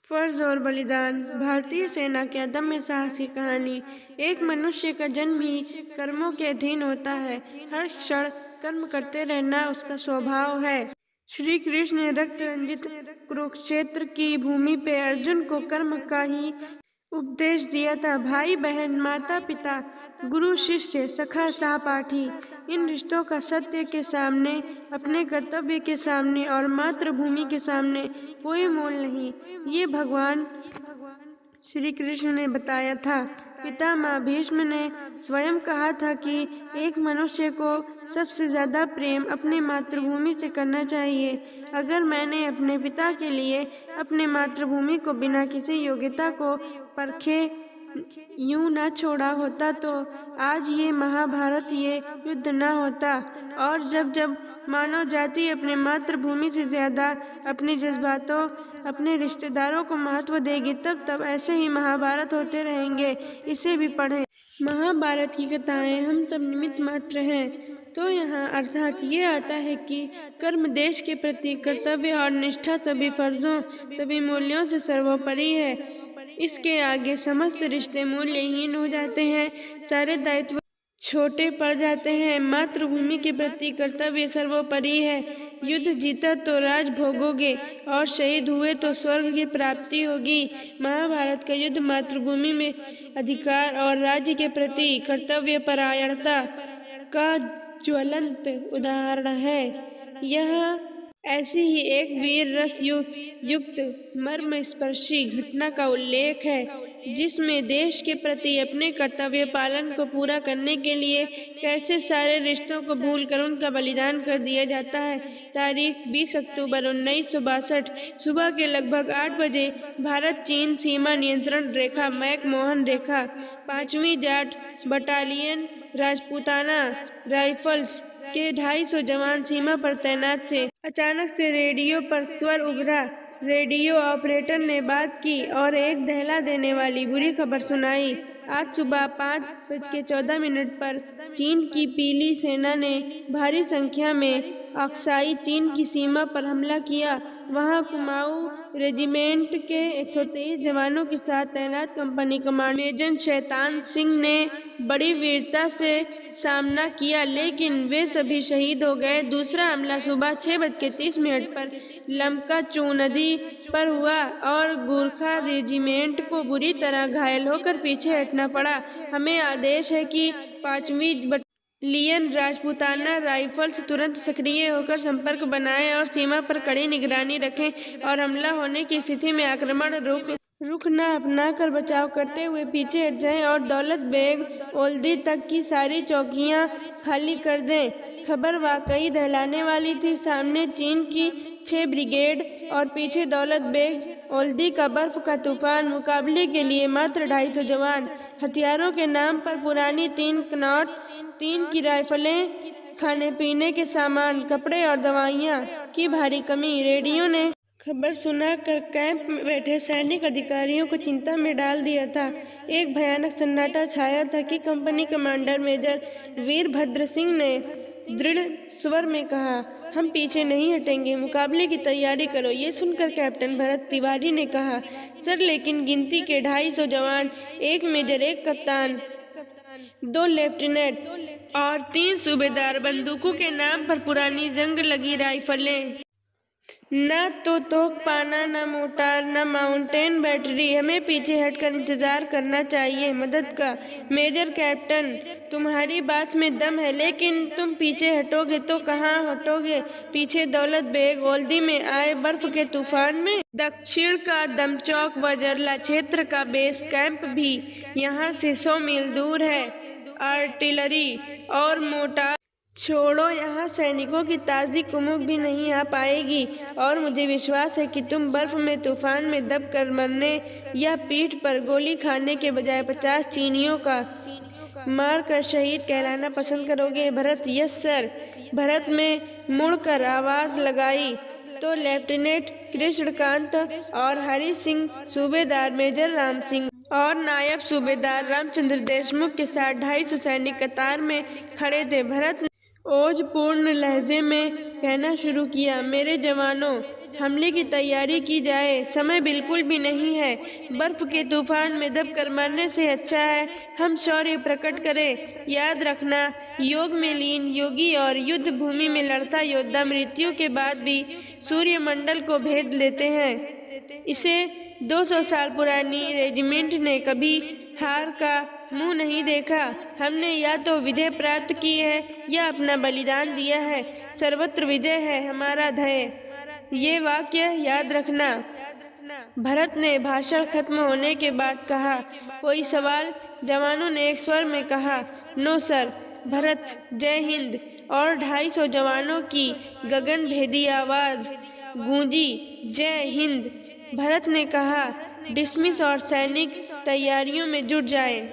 फर्ज और बलिदान। भारतीय सेना के अदम्य साहस की कहानी। एक मनुष्य का जन्म ही कर्मों के अधीन होता है। हर क्षण कर्म करते रहना उसका स्वभाव है। श्री कृष्ण ने रक्त रंजित कुरुक्षेत्र की भूमि पे अर्जुन को कर्म का ही उपदेश दिया था। भाई बहन, माता पिता, गुरु शिष्य, सखा सहपाठी, इन रिश्तों का सत्य के सामने, अपने कर्तव्य के सामने और मातृभूमि के सामने कोई मोल नहीं। ये भगवान श्री कृष्ण ने बताया था। पितामह भीष्म ने स्वयं कहा था कि एक मनुष्य को सबसे ज्यादा प्रेम अपनी मातृभूमि से करना चाहिए। अगर मैंने अपने पिता के लिए अपने मातृभूमि को बिना किसी योग्यता को परखे यूं न छोड़ा होता तो आज ये महाभारत, ये युद्ध न होता। और जब जब मानव जाति अपने मातृभूमि से ज्यादा अपने जज्बातों, अपने रिश्तेदारों को महत्व देगी, तब तब ऐसे ही महाभारत होते रहेंगे। इसे भी पढ़ें। महाभारत की कथाएं हम सब निमित्त मात्र हैं। तो यहाँ अर्थात ये आता है कि कर्म, देश के प्रति कर्तव्य और निष्ठा सभी फर्जों, सभी मूल्यों से सर्वोपरि है। इसके आगे समस्त रिश्ते मूल्यहीन हो जाते हैं, सारे दायित्व छोटे पड़ जाते हैं। मातृभूमि के प्रति कर्तव्य सर्वोपरि है। युद्ध जीता तो राज भोगोगे और शहीद हुए तो स्वर्ग की प्राप्ति होगी। महाभारत का युद्ध मातृभूमि में अधिकार और राज्य के प्रति कर्तव्य परायणता का ज्वलंत उदाहरण है। यह ऐसी ही एक वीर रस युक्त मर्मस्पर्शी घटना का उल्लेख है, जिसमें देश के प्रति अपने कर्तव्य पालन को पूरा करने के लिए कैसे सारे रिश्तों को भूलकर उनका बलिदान कर दिया जाता है। तारीख 20 अक्टूबर 1962। सुबह के लगभग 8 बजे भारत चीन सीमा नियंत्रण रेखा मैकमोहन रेखा 5वीं जाट बटालियन राजपूताना राइफल्स के 250 जवान सीमा पर तैनात थे। अचानक से रेडियो पर स्वर उभरा। रेडियो ऑपरेटर ने बात की और एक दहला देने वाली बुरी खबर सुनाई। आज सुबह 5:14 पर चीन की पीली सेना ने भारी संख्या में अक्साई चीन की सीमा पर हमला किया। वहां कुमाऊं रेजिमेंट के 123 जवानों के साथ तैनात company commander major Shaitan Singh ने बड़ी वीरता से सामना किया, लेकिन वे सभी शहीद हो गए। दूसरा हमला सुबह 6:30 पर लमकाचू नदी पर हुआ और गोरखा रेजिमेंट को बुरी तरह घायल होकर पीछे हटना पड़ा। हमें आदेश है कि 5वीं बटालियन राजपूताना राइफल्स तुरंत सक्रिय होकर संपर्क बनाएं और सीमा पर कड़ी निगरानी रखें और हमला होने की स्थिति में आक्रमण रुख न अपनाकर बचाव करते हुए पीछे हट जाएं और दौलत बेग ओल्दी तक की सारी चौकियां खाली कर दें। खबर वाकई दहलाने वाली थी। सामने चीन की 6 ब्रिगेड और पीछे दौलत बेग ओल्दी का बर्फ का तूफान। मुकाबले के लिए मात्र 250 जवान। हथियारों के नाम पर पुरानी 3 कनॉट, 3 की राइफलें, खाने पीने के सामान, कपड़े और दवाइयाँ की भारी कमी। रेडियो ने खबर सुनाकर कैंप में बैठे सैनिक अधिकारियों को चिंता में डाल दिया था। एक भयानक सन्नाटा छाया था कि company commander major Veerbhadra Singh ने दृढ़ स्वर में कहा, हम पीछे नहीं हटेंगे, मुकाबले की तैयारी करो। ये सुनकर कैप्टन भरत तिवारी ने कहा, सर, लेकिन गिनती के 250 जवान, 1 मेजर, 1 कप्तान, 2 लेफ्टिनेंट और 3 सूबेदार, बंदूकों के नाम पर पुरानी जंग लगी राइफलें, न तो तोप पाना, न मोटार, न माउंटेन बैटरी। हमें पीछे हटकर इंतजार करना चाहिए मदद का। मेजर कैप्टन, तुम्हारी बात में दम है, लेकिन तुम पीछे हटोगे तो कहाँ हटोगे? पीछे दौलत बेग ओल्दी में आए बर्फ के तूफान में? दक्षिण का दमचौक व जरला क्षेत्र का बेस कैंप भी यहाँ से 100 मील दूर है। आर्टिलरी और मोटार छोड़ो, यहाँ सैनिकों की ताज़ी कुमुक भी नहीं आ पाएगी। और मुझे विश्वास है कि तुम बर्फ में तूफान में दब कर मरने या पीठ पर गोली खाने के बजाय 50 चीनियों का मार कर शहीद कहलाना पसंद करोगे। Bharat, yes sir. भरत में मुड़कर आवाज लगाई तो लेफ्टिनेंट कृष्णकांत और हरि सिंह, सूबेदार मेजर राम सिंह और नायब सूबेदार रामचंद्र देशमुख के साथ 250 सैनिक कतार में खड़े थे। भरत ओजपूर्ण लहजे में कहना शुरू किया, मेरे जवानों, हमले की तैयारी की जाए। समय बिल्कुल भी नहीं है। बर्फ के तूफान में दबकर मरने से अच्छा है हम शौर्य प्रकट करें। याद रखना, योग में लीन योगी और युद्ध भूमि में लड़ता योद्धा मृत्यु के बाद भी सूर्यमंडल को भेद लेते हैं। इसे 200 साल पुरानी रेजिमेंट ने कभी हार का मुंह नहीं देखा। हमने या तो विजय प्राप्त की है या अपना बलिदान दिया है। सर्वत्र विजय है हमारा ध्येय। ये वाक्य याद रखना। भरत ने भाषण खत्म होने के बाद कहा, कोई सवाल? जवानों ने एक स्वर में कहा, नो सर। भरत, जय हिंद। और 250 जवानों की गगनभेदी आवाज गूंजी, जय हिंद। भरत ने कहा, डिसमिस और सैनिक तैयारियों में जुट जाए।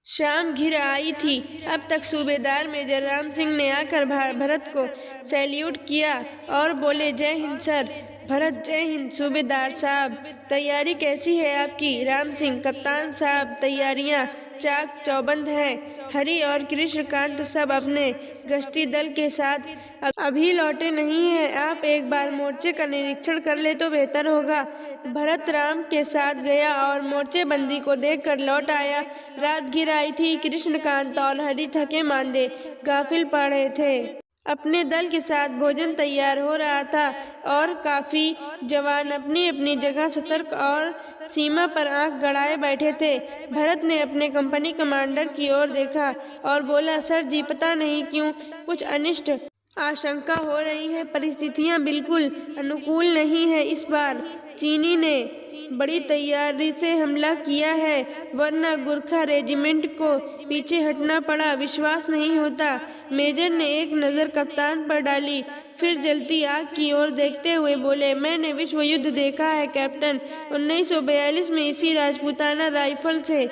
शाम घिर आई थी। अब तक सूबेदार मेजर राम सिंह ने आकर भरत को सैल्यूट किया और बोले, जय हिंद सर। भरत, जय हिंद सूबेदार साहब। तैयारी कैसी है आपकी? राम सिंह, कप्तान साहब, तैयारियां चाक चौबंद है। हरि और कृष्णकांत सब अपने गश्ती दल के साथ अभी लौटे नहीं हैं। आप एक बार मोर्चे का निरीक्षण कर ले तो बेहतर होगा। भरत राम के साथ गया और मोर्चेबंदी को देखकर लौट आया। रात घिर आई थी। कृष्णकांत और हरि थके मांदे गाफिल पड़े थे। अपने दल के साथ भोजन तैयार हो रहा था और काफी जवान अपनी अपनी जगह सतर्क और सीमा पर आंख गड़ाए बैठे थे। भरत ने अपने कंपनी कमांडर की ओर देखा और बोला, सर जी, पता नहीं क्यों कुछ अनिष्ट आशंका हो रही है। परिस्थितियां बिल्कुल अनुकूल नहीं है। इस बार चीनी ने बड़ी तैयारी से हमला किया है, वरना गुरखा रेजिमेंट को पीछे हटना पड़ा। विश्वास नहीं होता। मेजर ने एक नज़र कप्तान पर डाली, फिर जलती आग की ओर देखते हुए बोले, मैंने विश्व युद्ध देखा है कैप्टन। 1942 में इसी राजपूताना राइफल से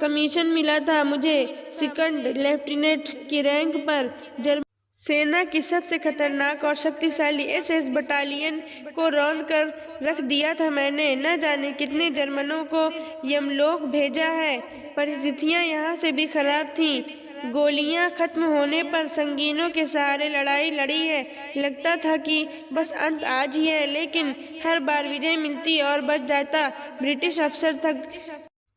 कमीशन मिला था मुझे। सेकंड लेफ्टिनेंट की रैंक पर सेना की सबसे खतरनाक और शक्तिशाली SS बटालियन को रौंद कर रख दिया था मैंने। न जाने कितने जर्मनों को यमलोक भेजा है। परिस्थितियां यहाँ से भी खराब थीं। गोलियां खत्म होने पर संगीनों के सहारे लड़ाई लड़ी है। लगता था कि बस अंत आज ही है, लेकिन हर बार विजय मिलती और बच जाता।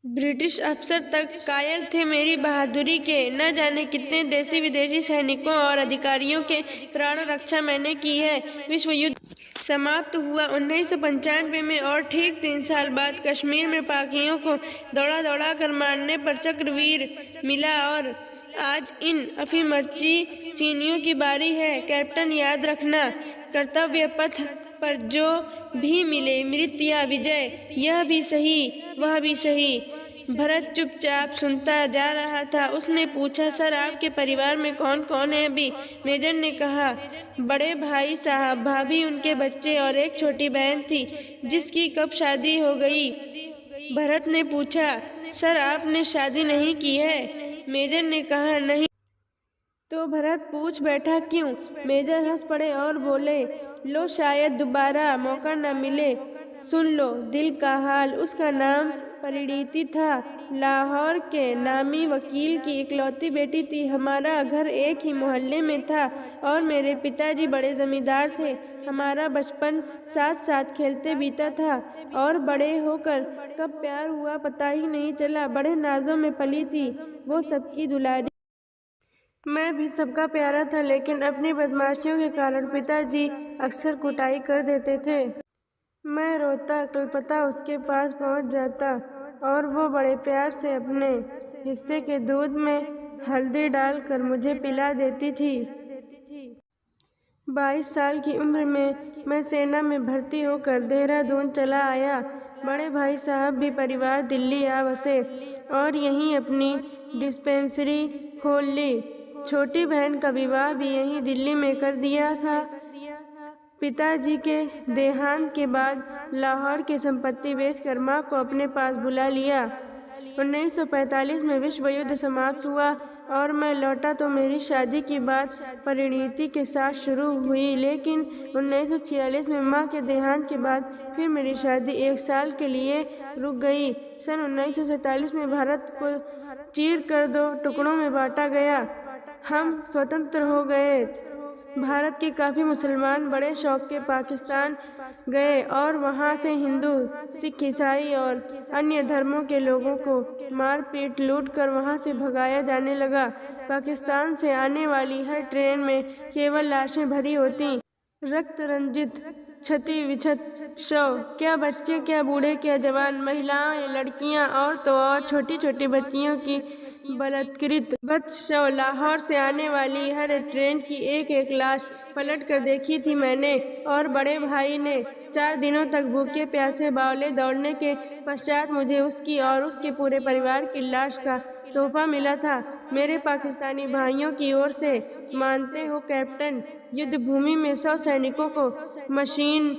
ब्रिटिश अफसर तक कायल थे मेरी बहादुरी के। न जाने कितने देसी विदेशी सैनिकों और अधिकारियों के प्राण रक्षा मैंने की है। विश्व युद्ध समाप्त हुआ 1995 में और ठीक 3 साल बाद कश्मीर में पाकियों को दौड़ा कर मारने पर चक्रवीर मिला और आज इन अफीमर्ची चीनियों की बारी है। कैप्टन, याद रखना, कर्तव्य पथ पर जो भी मिले मृत्यु या विजय, यह भी सही वह भी सही। भरत चुपचाप सुनता जा रहा था। उसने पूछा, सर आपके परिवार में कौन कौन है अभी? मेजर ने कहा, बड़े भाई साहब, भाभी, उनके बच्चे और एक छोटी बहन थी जिसकी कब शादी हो गई। भरत ने पूछा, सर आपने शादी नहीं की है? मेजर ने कहा, नहीं। तो भरत पूछ बैठा, क्यों? मेजर हंस पड़े और बोले, लो शायद दोबारा मौका न मिले। सुन लो दिल का हाल। उसका नाम परिणीति था। लाहौर के नामी वकील की इकलौती बेटी थी। हमारा घर एक ही मोहल्ले में था और मेरे पिताजी बड़े जमींदार थे। हमारा बचपन साथ साथ खेलते बीता था और बड़े होकर कब प्यार हुआ पता ही नहीं चला। बड़े नाजों में पली थी वो, सबकी दुलारी। मैं भी सबका प्यारा था, लेकिन अपनी बदमाशियों के कारण पिताजी अक्सर कुटाई कर देते थे। मैं रोता कलपता उसके पास पहुंच जाता और वो बड़े प्यार से अपने हिस्से के दूध में हल्दी डालकर मुझे पिला देती थी। 22 साल की उम्र में मैं सेना में भर्ती होकर देहरादून चला आया। बड़े भाई साहब भी परिवार दिल्ली आ बसे और यहीं अपनी डिस्पेंसरी खोल ली। छोटी बहन का विवाह भी यहीं दिल्ली में कर दिया था। पिताजी के देहांत के बाद लाहौर की संपत्ति बेचकर मां को अपने पास बुला लिया। 1945 में विश्व युद्ध समाप्त हुआ और मैं लौटा तो मेरी शादी की बात परिणीति के साथ शुरू हुई, लेकिन 1946 में मां के देहांत के बाद फिर मेरी शादी 1 साल के लिए रुक गई। सन 1947 में भारत को चीर कर 2 टुकड़ों में बांटा गया। हम स्वतंत्र हो गए। भारत के काफ़ी मुसलमान बड़े शौक के पाकिस्तान गए और वहाँ से हिंदू, सिख, ईसाई और अन्य धर्मों के लोगों को मार पीट लूट कर वहाँ से भगाया जाने लगा। पाकिस्तान से आने वाली हर ट्रेन में केवल लाशें भरी होती, रक्त रंजित, क्षति विक्षत शव, क्या बच्चे, क्या बूढ़े, क्या जवान, महिलाएं, लड़कियां और तो और छोटी छोटी बच्चियों की बलात्कृत भत्स शव। लाहौर से आने वाली हर ट्रेन की एक एक लाश पलट कर देखी थी मैंने और बड़े भाई ने। 4 दिनों तक भूखे प्यासे बावले दौड़ने के पश्चात मुझे उसकी और उसके पूरे परिवार की लाश का तोहफा मिला था मेरे पाकिस्तानी भाइयों की ओर से। मानते हो कैप्टन, युद्ध भूमि में 100 सैनिकों को मशीन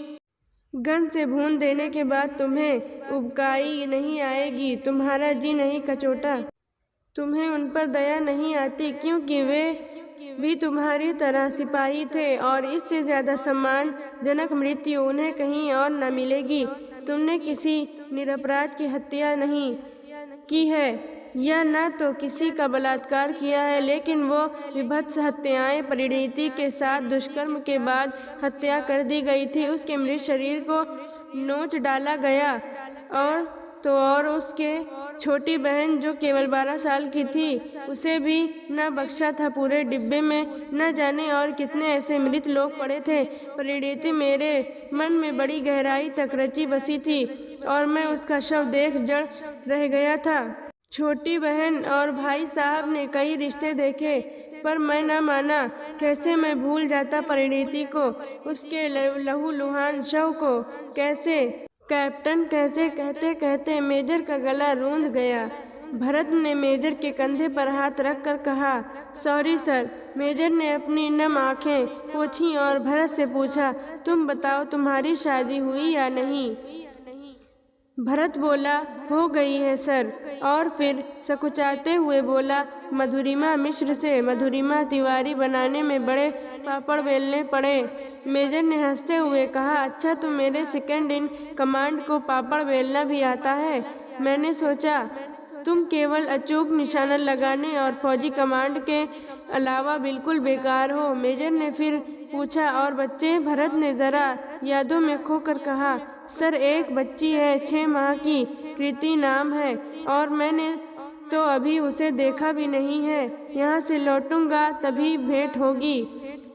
गन से भून देने के बाद तुम्हें उबकाई नहीं आएगी, तुम्हारा जी नहीं कचोटा, तुम्हें उन पर दया नहीं आती, क्योंकि वे भी तुम्हारी तरह सिपाही थे और इससे ज़्यादा सम्मानजनक मृत्यु उन्हें कहीं और न मिलेगी। तुमने किसी निरपराध की हत्या नहीं की है या न तो किसी का बलात्कार किया है, लेकिन वो विभत्स हत्याएं परिणीति के साथ दुष्कर्म के बाद हत्या कर दी गई थी। उसके मृत शरीर को नोच डाला गया और तो और उसके छोटी बहन जो केवल 12 साल की थी उसे भी न बख्शा था। पूरे डिब्बे में न जाने और कितने ऐसे मृत लोग पड़े थे। परिणीति मेरे मन में बड़ी गहराई तक रची बसी थी और मैं उसका शव देख जड़ रह गया था। छोटी बहन और भाई साहब ने कई रिश्ते देखे पर मैं न माना। कैसे मैं भूल जाता परिणीति को, उसके लहूलुहान शव को, कैसे कैप्टन, कैसे कहते कहते मेजर का गला रूंध गया। भरत ने मेजर के कंधे पर हाथ रखकर कहा, सॉरी सर। मेजर ने अपनी नम आंखें पोंछीं और भरत से पूछा, तुम बताओ तुम्हारी शादी हुई या नहीं? भरत बोला, हो गई है सर। और फिर सकुचाते हुए बोला, मधुरिमा मिश्र से मधुरिमा तिवारी बनाने में बड़े पापड़ बेलने पड़े। मेजर ने हंसते हुए कहा, अच्छा तो मेरे सेकंड इन कमांड को पापड़ बेलना भी आता है। मैंने सोचा तुम केवल अचूक निशाना लगाने और फौजी कमांड के अलावा बिल्कुल बेकार हो। मेजर ने फिर पूछा, और बच्चे? भरत ने जरा यादों में खोकर कहा, सर एक बच्ची है, 6 माह की, कृति नाम है, और मैंने तो अभी उसे देखा भी नहीं है। यहाँ से लौटूंगा तभी भेंट होगी।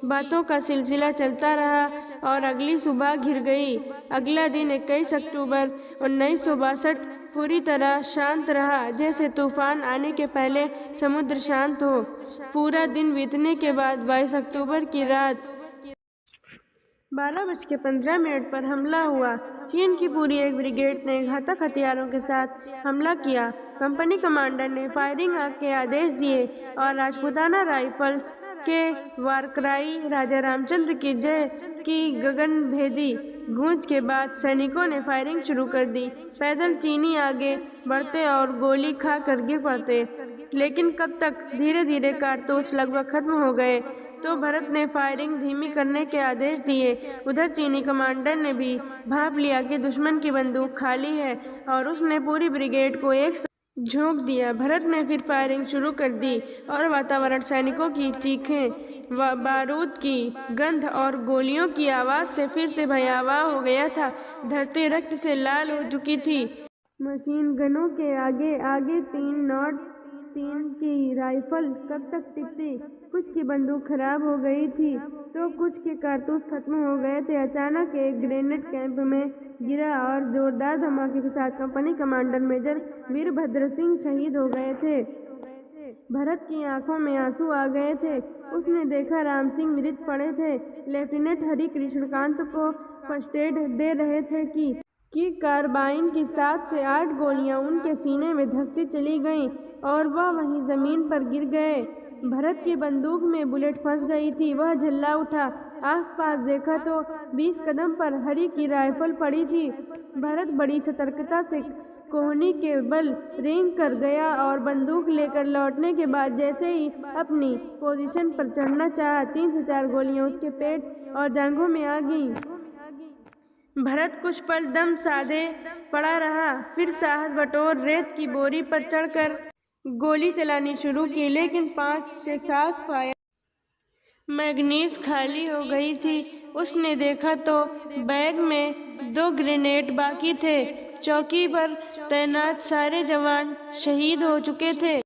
बातों का सिलसिला चलता रहा और अगली सुबह घिर गई। अगला दिन 21 अक्टूबर 1962 पूरी तरह शांत रहा, जैसे तूफान आने के पहले समुद्र शांत हो। पूरा दिन बीतने के बाद 22 अक्टूबर की रात 12:15 पर हमला हुआ। चीन की पूरी एक ब्रिगेड ने घातक हथियारों के साथ हमला किया। कंपनी कमांडर ने फायरिंग के आदेश दिए और राजपूताना राइफल्स के वारक्राई राजा रामचंद्र की जय की गगनभेदी गूंज के बाद सैनिकों ने फायरिंग शुरू कर दी। पैदल चीनी आगे बढ़ते और गोली खा कर गिर पड़ते, लेकिन कब तक? धीरे धीरे कारतूस लगभग खत्म हो गए तो भरत ने फायरिंग धीमी करने के आदेश दिए। उधर चीनी कमांडर ने भी भांप लिया कि दुश्मन की बंदूक खाली है और उसने पूरी ब्रिगेड को एक झोंक दिया। भरत ने फिर फायरिंग शुरू कर दी और वातावरण सैनिकों की चीखें, बारूद की गंध और गोलियों की आवाज़ से फिर से भयावह हो गया था। धरती रक्त से लाल हो चुकी थी। मशीन गनों के आगे आगे 3-0-3 की राइफल कब तक टिकती? कुछ की बंदूक खराब हो गई थी तो कुछ के कारतूस खत्म हो गए थे। अचानक एक ग्रेनेड कैंप में गिरा और जोरदार धमाके के साथ company commander major Veerbhadra Singh शहीद हो गए थे। भरत की आंखों में आंसू आ गए थे। उसने देखा राम सिंह मृत पड़े थे। लेफ्टिनेंट हरि कृष्णकांत को फर्स्ट एड दे रहे थे कि कार्बाइन की 7 से 8 गोलियां उनके सीने में धंसती चली गईं और वह वहीं जमीन पर गिर गए। भरत की बंदूक में बुलेट फंस गई थी। वह झल्ला उठा। आसपास देखा तो 20 कदम पर हरि की राइफल पड़ी थी। भरत बड़ी सतर्कता से कोहनी के बल रेंग कर गया और बंदूक लेकर लौटने के बाद जैसे ही अपनी पोजीशन पर चढ़ना चाहा, 3 से 4 गोलियां उसके पेट और जांघों में आ गईं। भरत कुछ पल दम साधे पड़ा रहा, फिर साहस बटोर रेत की बोरी पर चढ़कर गोली चलानी शुरू की, लेकिन 5 से 7 फायर मैगनीज खाली हो गई थी। उसने देखा तो बैग में 2 ग्रेनेड बाकी थे। चौकी पर तैनात सारे जवान शहीद हो चुके थे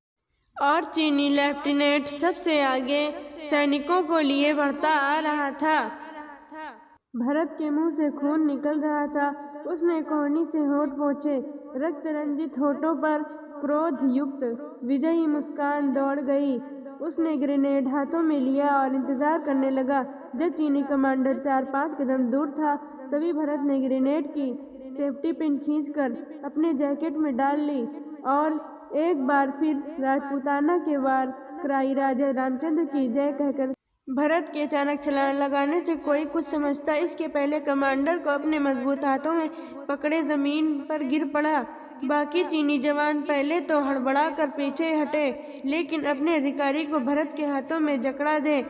और चीनी लेफ्टिनेंट सबसे आगे सैनिकों को लिए बढ़ता आ रहा था। भरत के मुंह से खून निकल रहा था। उसने कोहनी से होंठ पोंछे। रक्त रंजित होठों पर क्रोध युक्त विजयी मुस्कान दौड़ गई। उसने ग्रेनेड हाथों में लिया और इंतजार करने लगा। जब चीनी कमांडर 4-5 कदम दूर था, तभी भरत ने ग्रेनेड की सेफ्टी पिन खींचकर अपने जैकेट में डाल ली और एक बार फिर राजपूताना के वार कराई राजा रामचंद्र की जय कहकर भरत के अचानक छलांग लगाने से कोई कुछ समझता इसके पहले कमांडर को अपने मजबूत हाथों में पकड़े जमीन पर गिर पड़ा। बाकी चीनी जवान पहले तो हड़बड़ा कर पीछे हटे, लेकिन अपने अधिकारी को भरत के हाथों में जकड़ा दे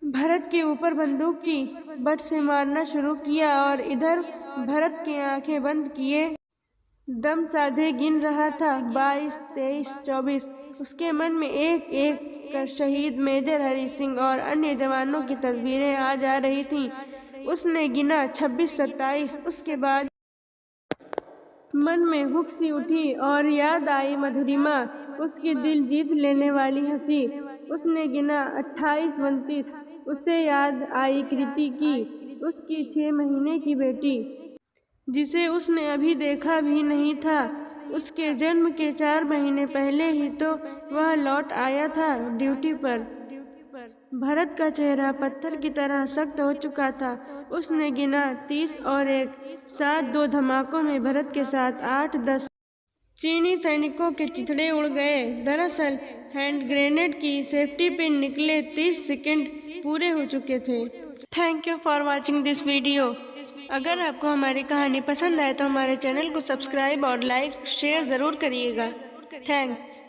भरत के ऊपर बंदूक की बट से मारना शुरू किया और इधर भरत की आंखें बंद किए दम साधे गिन रहा था 22, 23, 24। उसके मन में एक एक कर शहीद मेजर हरि सिंह और अन्य जवानों की तस्वीरें आ जा रही थीं। उसने गिना 26, 27। उसके बाद मन में हुक सी उठी और याद आई मधुरिमा, उसकी दिल जीत लेने वाली हंसी। उसने गिना 28, 29। उसे याद आई कृति की, उसकी 6 महीने की बेटी, जिसे उसने अभी देखा भी नहीं था। उसके जन्म के 4 महीने पहले ही तो वह लौट आया था ड्यूटी पर। भरत का चेहरा पत्थर की तरह सख्त हो चुका था। उसने गिना 30 और 1, 7। 2 धमाकों में भरत के साथ 8-10 चीनी सैनिकों के चिथड़े उड़ गए। दरअसल हैंड ग्रेनेड की सेफ्टी पिन निकले 30 सेकंड पूरे हो चुके थे। Thank you for watching this video. अगर आपको हमारी कहानी पसंद आए तो हमारे चैनल को सब्सक्राइब और लाइक शेयर ज़रूर करिएगा। थैंक्स।